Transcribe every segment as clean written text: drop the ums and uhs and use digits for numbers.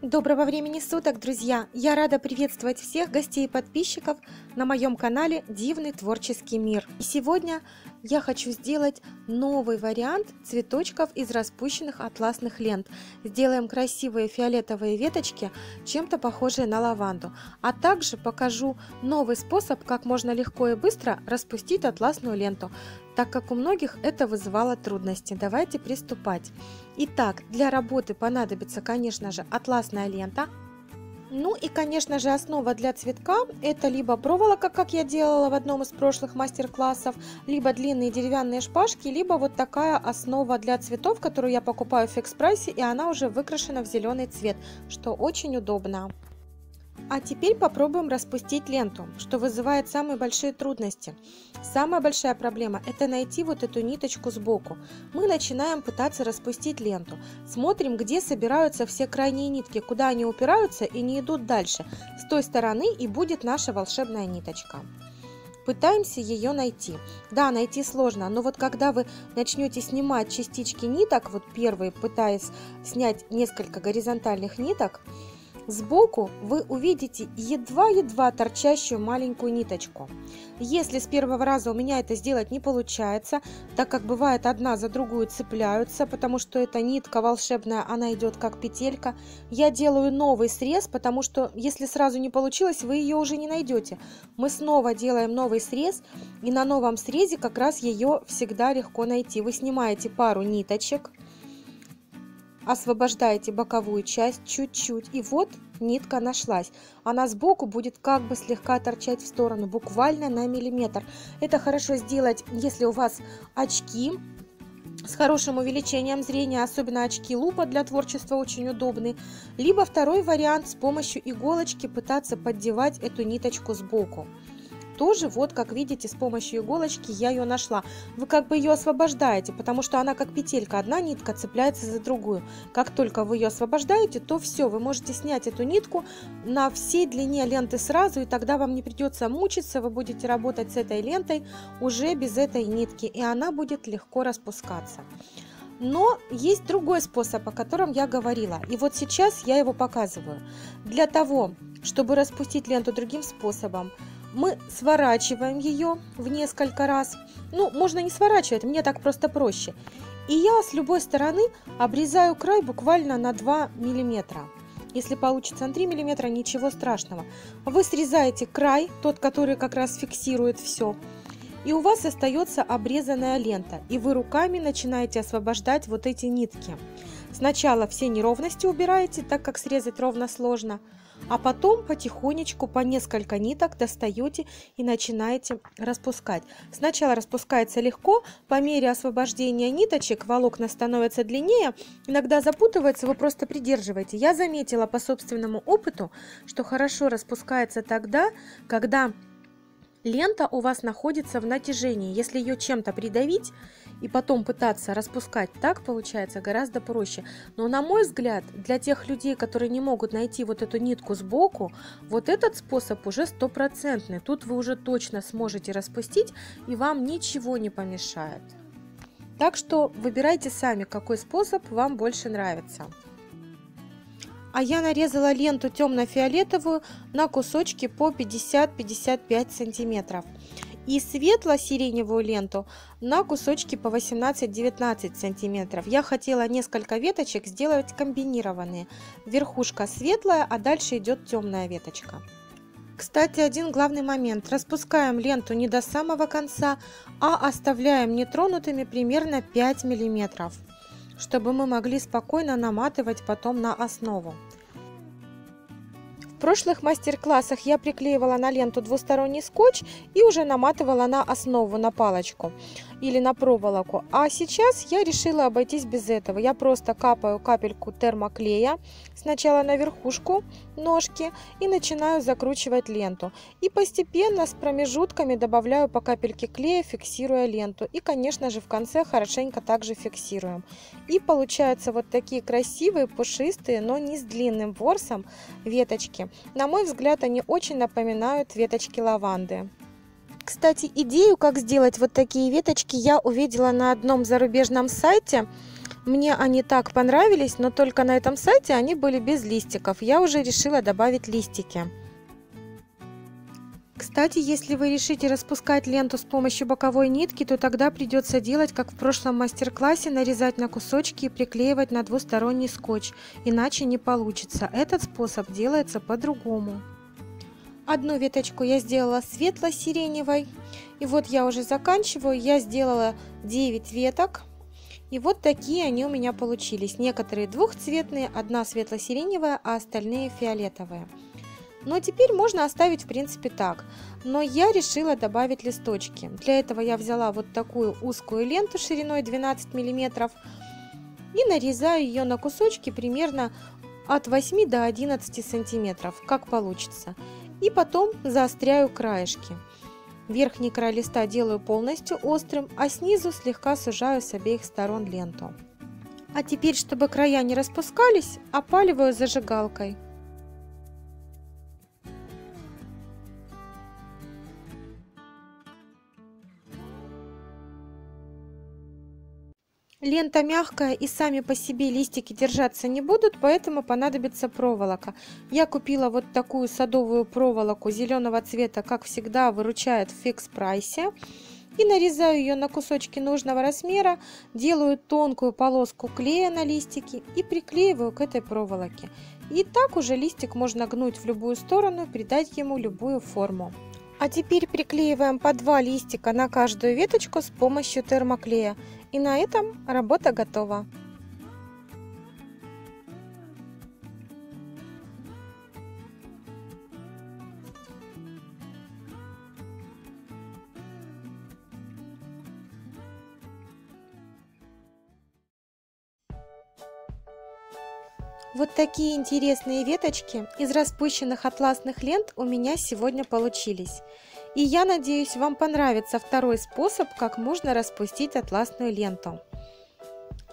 Доброго времени суток, друзья! Я рада приветствовать всех гостей и подписчиков на моем канале Дивный творческий мир. И сегодня я хочу сделать новый вариант цветочков из распущенных атласных лент. Сделаем красивые фиолетовые веточки, чем-то похожие на лаванду. А также покажу новый способ, как можно легко и быстро распустить атласную ленту, так как у многих это вызывало трудности. Давайте приступать. Итак, для работы понадобится, конечно же, атласная лента. Ну и, конечно же, основа для цветка — это либо проволока, как я делала в одном из прошлых мастер-классов, либо длинные деревянные шпажки, либо вот такая основа для цветов, которую я покупаю в фикс-прайсе, и она уже выкрашена в зеленый цвет, что очень удобно. А теперь попробуем распустить ленту, что вызывает самые большие трудности. Самая большая проблема — это найти вот эту ниточку сбоку. Мы начинаем пытаться распустить ленту. Смотрим, где собираются все крайние нитки, куда они упираются и не идут дальше. С той стороны и будет наша волшебная ниточка. Пытаемся ее найти. Да, найти сложно, но вот когда вы начнете снимать частички ниток, вот первые, пытаясь снять несколько горизонтальных ниток, сбоку вы увидите едва-едва торчащую маленькую ниточку. Если с первого раза у меня это сделать не получается, так как бывает одна за другую цепляются, потому что эта нитка волшебная, она идет как петелька, я делаю новый срез, потому что если сразу не получилось, вы ее уже не найдете. Мы снова делаем новый срез, и на новом срезе как раз ее всегда легко найти. Вы снимаете пару ниточек, освобождаете боковую часть чуть-чуть, и вот нитка нашлась. Она сбоку будет как бы слегка торчать в сторону, буквально на миллиметр. Это хорошо сделать, если у вас очки с хорошим увеличением зрения, особенно очки лупа для творчества очень удобны. Либо второй вариант — с помощью иголочки пытаться поддевать эту ниточку сбоку. Тоже вот, как видите, с помощью иголочки я ее нашла. Вы как бы ее освобождаете, потому что она как петелька, одна нитка цепляется за другую. Как только вы ее освобождаете, то все, вы можете снять эту нитку на всей длине ленты сразу, и тогда вам не придется мучиться, вы будете работать с этой лентой уже без этой нитки, и она будет легко распускаться. Но есть другой способ, о котором я говорила, и вот сейчас я его показываю. Для того, чтобы распустить ленту другим способом, мы сворачиваем ее в несколько раз. Ну, можно не сворачивать, мне так просто проще. И я с любой стороны обрезаю край буквально на 2 миллиметра. Если получится на 3 миллиметра, ничего страшного. Вы срезаете край, тот, который как раз фиксирует все. И у вас остается обрезанная лента. И вы руками начинаете освобождать вот эти нитки. Сначала все неровности убираете, так как срезать ровно сложно. А потом потихонечку по несколько ниток достаете и начинаете распускать. Сначала распускается легко, по мере освобождения ниточек волокна становятся длиннее, иногда запутывается, вы просто придерживаете. Я заметила по собственному опыту, что хорошо распускается тогда, когда лента у вас находится в натяжении. Если ее чем-то придавить и потом пытаться распускать, так получается гораздо проще. Но на мой взгляд, для тех людей, которые не могут найти вот эту нитку сбоку, вот этот способ уже стопроцентный. Тут вы уже точно сможете распустить, и вам ничего не помешает. Так что выбирайте сами, какой способ вам больше нравится. А я нарезала ленту темно-фиолетовую на кусочки по 50-55 сантиметров. И светло-сиреневую ленту на кусочки по 18-19 сантиметров. Я хотела несколько веточек сделать комбинированные. Верхушка светлая, а дальше идет темная веточка. Кстати, один главный момент. Распускаем ленту не до самого конца, а оставляем нетронутыми примерно 5 миллиметров, чтобы мы могли спокойно наматывать потом на основу. В прошлых мастер-классах я приклеивала на ленту двусторонний скотч и уже наматывала на основу, на палочку или на проволоку. А сейчас я решила обойтись без этого. Я просто капаю капельку термоклея сначала на верхушку ножки и начинаю закручивать ленту. И постепенно с промежутками добавляю по капельке клея, фиксируя ленту. И, конечно же, в конце хорошенько также фиксируем. И получаются вот такие красивые, пушистые, но не с длинным ворсом веточки. На мой взгляд, они очень напоминают веточки лаванды. Кстати, идею, как сделать вот такие веточки, я увидела на одном зарубежном сайте. Мне они так понравились, но только на этом сайте они были без листиков. Я уже решила добавить листики. Кстати, если вы решите распускать ленту с помощью боковой нитки, то тогда придется делать, как в прошлом мастер-классе, нарезать на кусочки и приклеивать на двусторонний скотч, иначе не получится. Этот способ делается по-другому. Одну веточку я сделала светло-сиреневой, и вот я уже заканчиваю. Я сделала 9 веток, и вот такие они у меня получились. Некоторые двухцветные, одна светло-сиреневая, а остальные фиолетовые. Но теперь можно оставить в принципе так, но я решила добавить листочки. Для этого я взяла вот такую узкую ленту шириной 12 мм и нарезаю ее на кусочки примерно от 8 до 11 сантиметров, как получится. И потом заостряю краешки. Верхний край листа делаю полностью острым, а снизу слегка сужаю с обеих сторон ленту. А теперь, чтобы края не распускались, опаливаю зажигалкой. Лента мягкая и сами по себе листики держаться не будут, поэтому понадобится проволока. Я купила вот такую садовую проволоку зеленого цвета, как всегда выручает в фикс прайсе. И нарезаю ее на кусочки нужного размера, делаю тонкую полоску клея на листики и приклеиваю к этой проволоке. И так уже листик можно гнуть в любую сторону, придать ему любую форму. А теперь приклеиваем по 2 листика на каждую веточку с помощью термоклея. И на этом работа готова. Вот такие интересные веточки из распущенных атласных лент у меня сегодня получились. И я надеюсь, вам понравится второй способ, как можно распустить атласную ленту.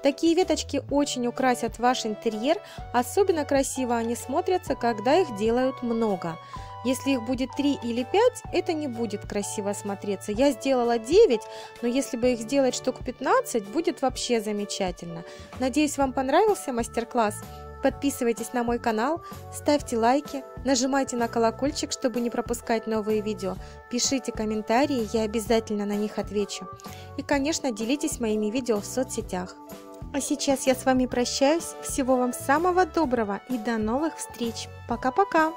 Такие веточки очень украсят ваш интерьер, особенно красиво они смотрятся, когда их делают много. Если их будет 3 или 5, это не будет красиво смотреться. Я сделала 9, но если бы их сделать штук 15, будет вообще замечательно. Надеюсь, вам понравился мастер-класс. Подписывайтесь на мой канал, ставьте лайки, нажимайте на колокольчик, чтобы не пропускать новые видео. Пишите комментарии, я обязательно на них отвечу. И, конечно, делитесь моими видео в соцсетях. А сейчас я с вами прощаюсь. Всего вам самого доброго и до новых встреч. Пока-пока!